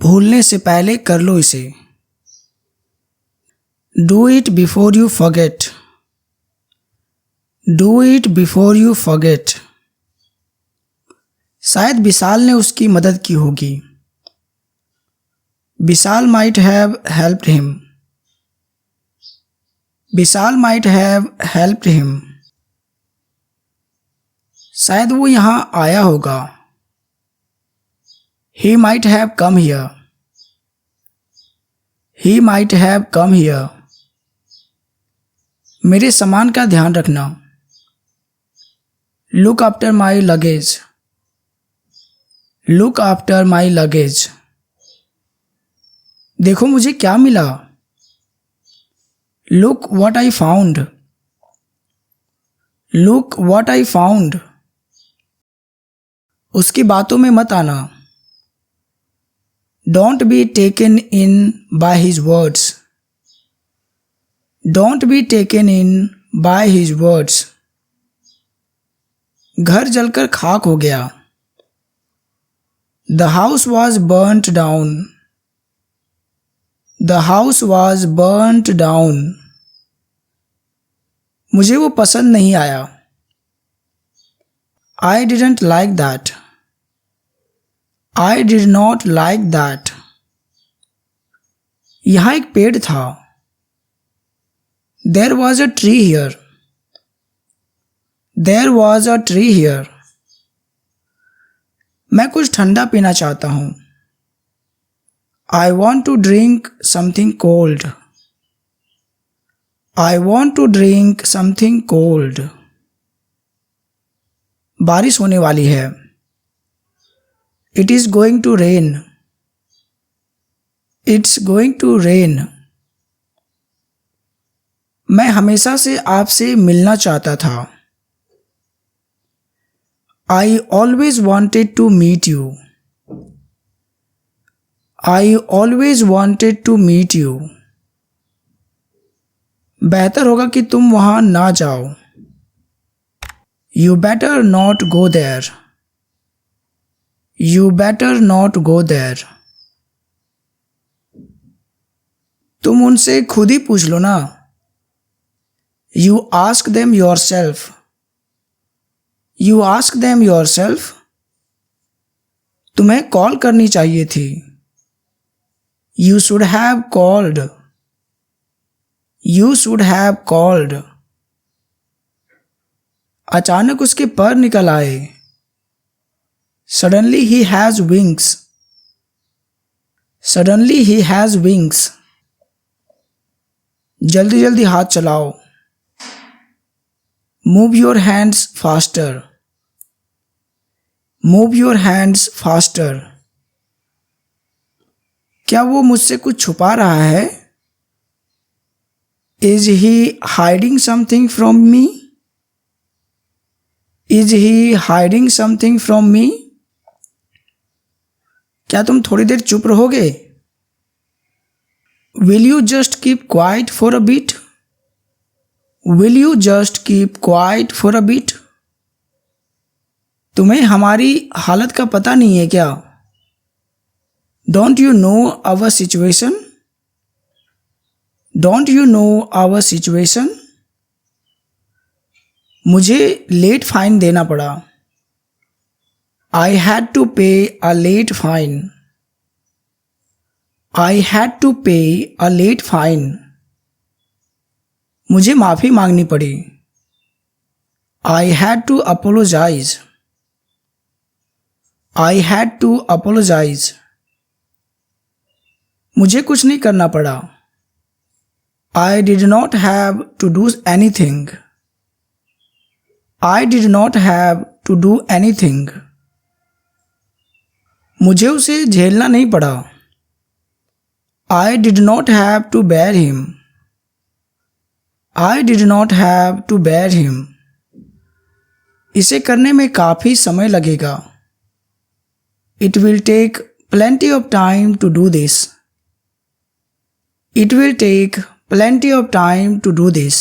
भूलने से पहले कर लो इसे। Do it before you forget. Do it before you forget. शायद विशाल ने उसकी मदद की होगी। Vishal might have helped him. Vishal might have helped him. शायद वो यहाँ आया होगा। He might have come here. He might have come here. मेरे सामान का ध्यान रखना। Look after my luggage. Look after my luggage. देखो मुझे क्या मिला। Look what I found. Look what I found. उसकी बातों में मत आना। Don't be taken in by his words. Don't be taken in by his words. घर जलकर खाक हो गया। The house was burnt down. The house was burnt down. मुझे वो पसंद नहीं आया। I didn't like that. I did not like that. यहाँ एक पेड़ था। There was a tree here. There was a tree here. मैं कुछ ठंडा पीना चाहता हूँ। I want to drink something cold. I want to drink something cold. बारिश होने वाली है। It is going to rain. It's going to rain. मैं हमेशा से आपसे मिलना चाहता था। I always wanted to meet you. I always wanted to meet you. बेहतर होगा कि तुम वहां ना जाओ। You better not go there. You better not go there. तुम उनसे खुद ही पूछ लो ना। You ask them yourself. You ask them yourself. तुम्हें कॉल करनी चाहिए थी। You should have called. You should have called. अचानक उसके पर निकल आए। Suddenly he has wings. Suddenly he has wings. जल्दी जल्दी हाथ चलाओ। Move your hands faster. Move your hands faster. क्या वो मुझसे कुछ छुपा रहा है? Is he hiding something from me? Is he hiding something from me? क्या तुम थोड़ी देर चुप रहोगे? Will you just keep quiet for a bit? Will you just keep quiet for a bit? तुम्हें हमारी हालत का पता नहीं है क्या? Don't you know our situation? Don't you know our situation? मुझे लेट फाइन देना पड़ा। I had to pay a late fine. I had to pay a late fine. मुझे माफ़ी मांगनी पड़ी। I had to apologize. I had to apologize. मुझे कुछ नहीं करना पड़ा। I did not have to do anything. I did not have to do anything. मुझे उसे झेलना नहीं पड़ा। I did not have to bear him. I did not have to bear him. इसे करने में काफ़ी समय लगेगा। It will take plenty of time to do this. It will take plenty of time to do this.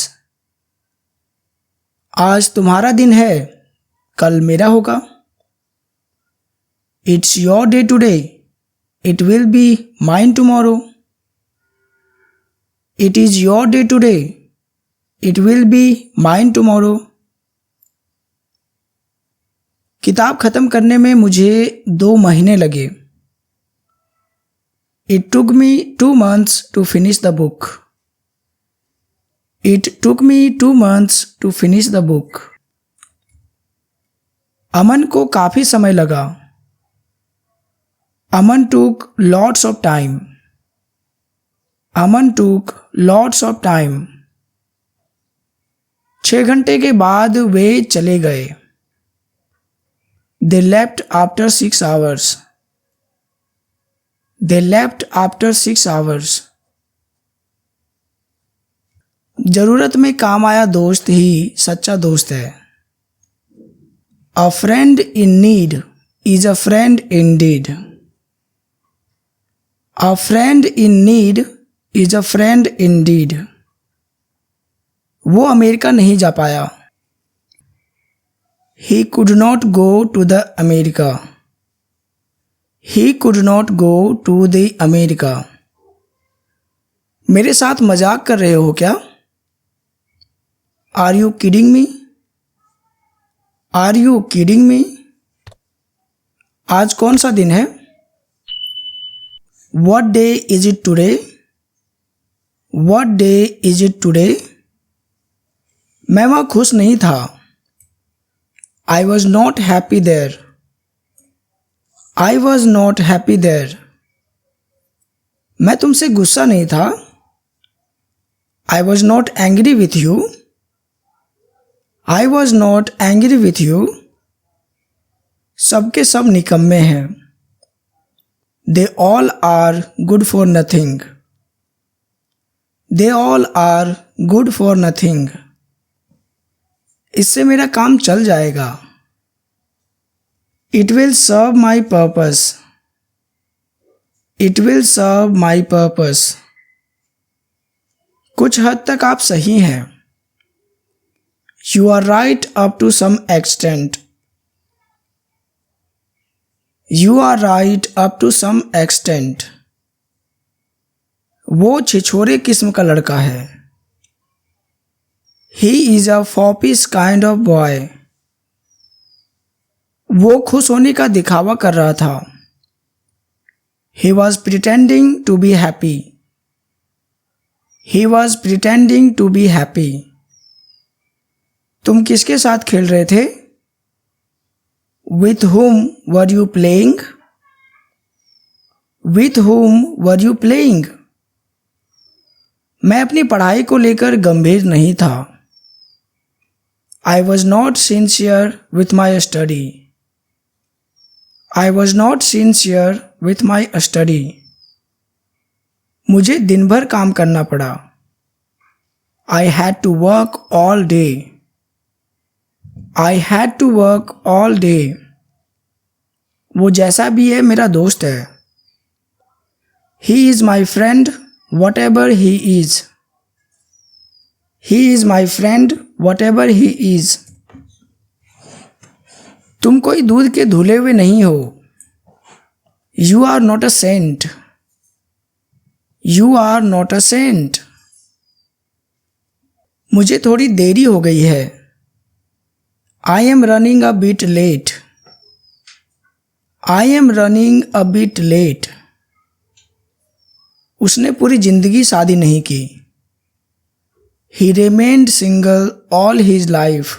आज तुम्हारा दिन है, कल मेरा होगा। It's your day today. It will be mine tomorrow. It is your day today. It will be mine tomorrow. किताब खत्म करने में मुझे 2 महीने लगे. It took me 2 months to finish the book. It took me 2 months to finish the book. अमन को काफी समय लगा. अमन took lots of time. Aman took lots of time. 6 घंटे के बाद वे चले गए. They left after 6 hours. They left after 6 hours. जरूरत में काम आया दोस्त ही सच्चा दोस्त है. A friend in need is a friend indeed. A friend in need is a friend indeed. वो अमेरिका नहीं जा पाया. He could not go to the America. He could not go to the America. मेरे साथ मजाक कर रहे हो क्या? Are you kidding me? Are you kidding me? आज कौन सा दिन है? What day is it today? What day is it today? मैं वहाँ खुश नहीं था. I was not happy there. I was not happy there. मैं तुमसे गुस्सा नहीं था. I was not angry with you. I was not angry with you. सबके सब निकम्मे हैं. They all are good for nothing. They all are good for nothing. इससे मेरा काम चल जाएगा. It will serve my purpose. It will serve my purpose. कुछ हद तक आप सही हैं. You are right up to some extent. You are right up to some extent. वो छिछोरे किस्म का लड़का है. He is a foppish kind of boy. वो खुश होने का दिखावा कर रहा था. He was pretending to be happy. He was pretending to be happy. तुम किसके साथ खेल रहे थे? With whom were you playing? With whom were you playing? मैं अपनी पढ़ाई को लेकर गंभीर नहीं था. I was not sincere with my study. I was not sincere with my study. मुझे दिन भर काम करना पड़ा. I had to work all day. I had to work all day. वो जैसा भी है मेरा दोस्त है. He is my friend whatever he is. He is my friend whatever he is. तुम कोई दूध के धुले हुए नहीं हो. You are not a saint. You are not a saint. मुझे थोड़ी देरी हो गई है. I am running a bit late. I am running a bit late. उसने पूरी जिंदगी शादी नहीं की. He remained single all his life.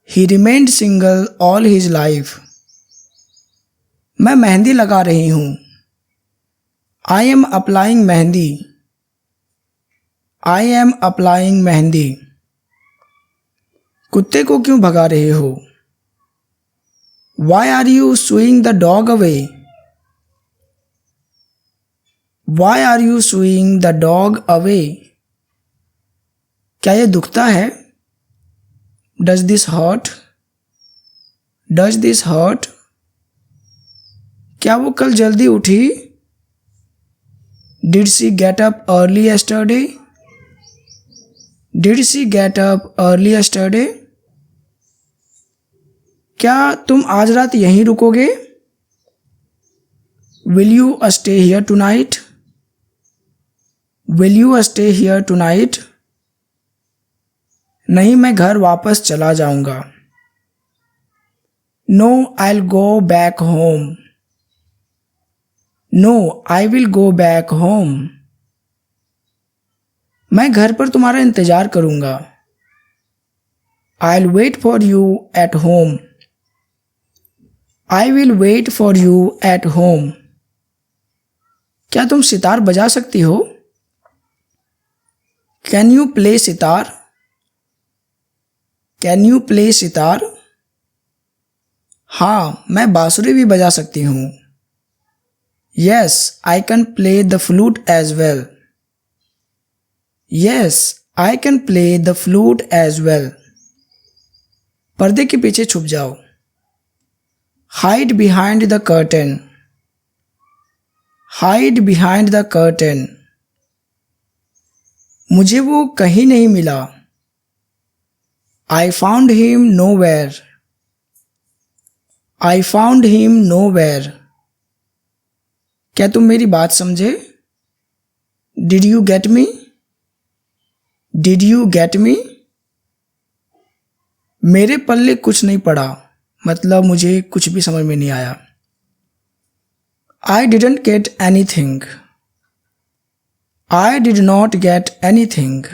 He remained single all his life. मैं मेहंदी लगा रही हूँ. I am applying mehndi. I am applying mehndi. कुत्ते को क्यों भगा रहे हो? Why are you shooing the dog away? Why are you shooing the dog away? क्या ये दुखता है? Does this hurt? Does this hurt? क्या वो कल जल्दी उठी? Did she get up early yesterday? Did she get up early yesterday? क्या तुम आज रात यहीं रुकोगे? Will you stay here tonight? Will you stay here tonight? नहीं, मैं घर वापस चला जाऊंगा. No, I'll go back home. No, I will go back home. मैं घर पर तुम्हारा इंतजार करूंगा. I'll wait for you at home. I will wait for you at home. क्या तुम सितार बजा सकती हो? Can you play sitar? Can you play sitar? हाँ, मैं बांसुरी भी बजा सकती हूँ. Yes, I can play the flute as well. Yes, I can play the flute as well. पर्दे के पीछे छुप जाओ. Hide behind the curtain. Hide behind the curtain. मुझे वो कहीं नहीं मिला. I found him nowhere. I found him nowhere. क्या तुम मेरी बात समझे? Did you get me? Did you get me? मेरे पल्ले कुछ नहीं पड़ा, मतलब मुझे कुछ भी समझ में नहीं आया. I didn't get anything. I did not get anything.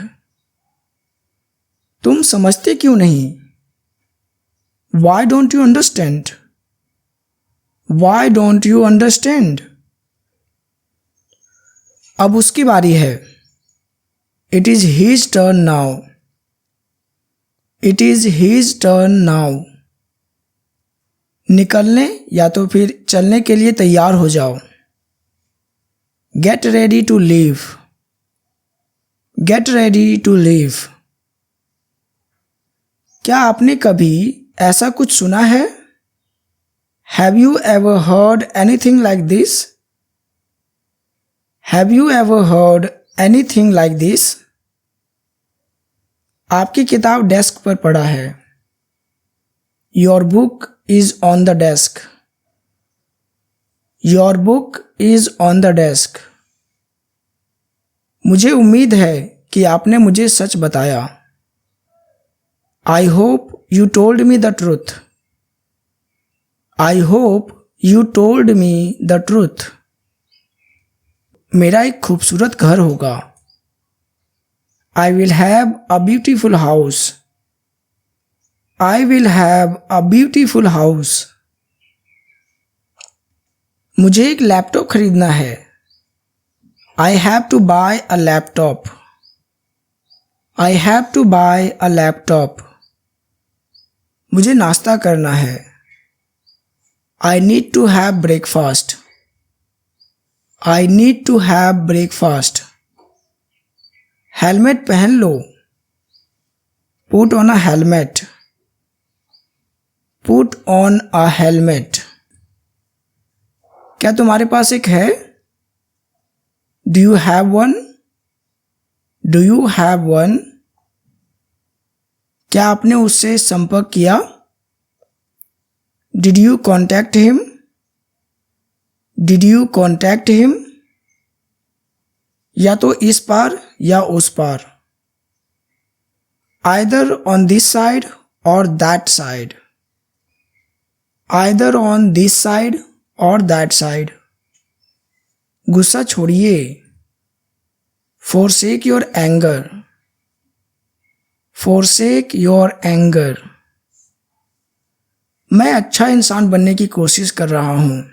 तुम समझते क्यों नहीं? Why don't you understand? Why don't you understand? अब उसकी बारी है. It is his turn now. It is his turn now. निकलने या तो फिर चलने के लिए तैयार हो जाओ. Get ready to leave. Get ready to leave. क्या आपने कभी ऐसा कुछ सुना है? Have you ever heard anything like this? Have you ever heard anything like this? आपकी किताब डेस्क पर पड़ा है. Your book is on the desk. Your book is on the desk. मुझे उम्मीद है कि आपने मुझे सच बताया. I hope you told me the truth. I hope you told me the truth. मेरा एक खूबसूरत घर होगा. I will have a beautiful house. I will have a beautiful house. मुझे एक लैपटॉप खरीदना है. I have to buy a laptop. I have to buy a laptop. मुझे नाश्ता करना है. I need to have breakfast. I need to have breakfast. Helmet पहन लो. Put on a helmet. Put on a helmet. क्या तुम्हारे पास एक है? Do you have one? Do you have one? क्या आपने उससे संपर्क किया? Did you contact him? Did you contact him? या तो इस पार या उस पार. Either on this side or that side. Either on this side or that side. गुस्सा छोड़िए. Forsake your anger. Forsake your anger. मैं अच्छा इंसान बनने की कोशिश कर रहा हूँ.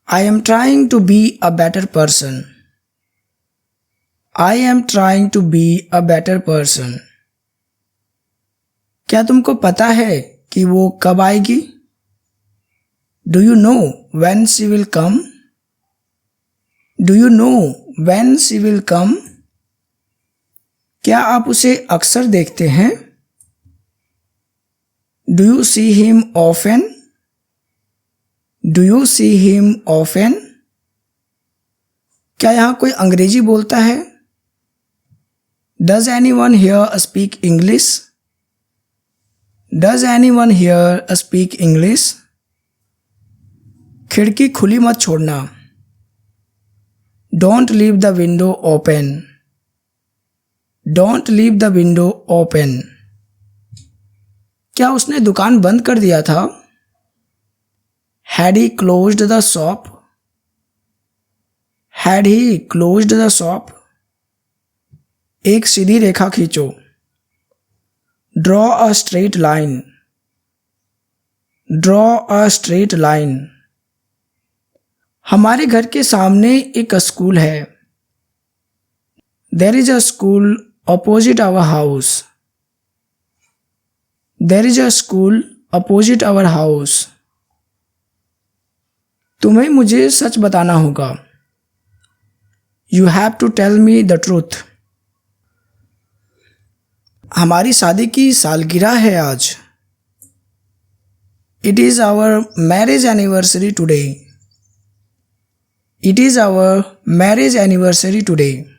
I am trying to be a better person. I am trying to be a better person. क्या तुमको पता है कि वो कब आएगी? Do you know when she will come? Do you know when she will come? क्या आप उसे अक्सर देखते हैं? Do you see him often? Do you see him often? क्या यहाँ कोई अंग्रेजी बोलता है? Does anyone here speak English? Does anyone here speak English? खिड़की खुली मत छोड़ना। Don't leave the window open. Don't leave the window open. क्या उसने दुकान बंद कर दिया था? Had he closed the shop? Had he closed the shop? एक सीधी रेखा खींचो। Draw a straight line. Draw a straight line. हमारे घर के सामने एक स्कूल है। There is a school opposite our house. There is a school opposite our house. तुम्हें मुझे सच बताना होगा। You have to tell me the truth. हमारी शादी की सालगिरह है आज। It is our marriage anniversary today. It is our marriage anniversary today.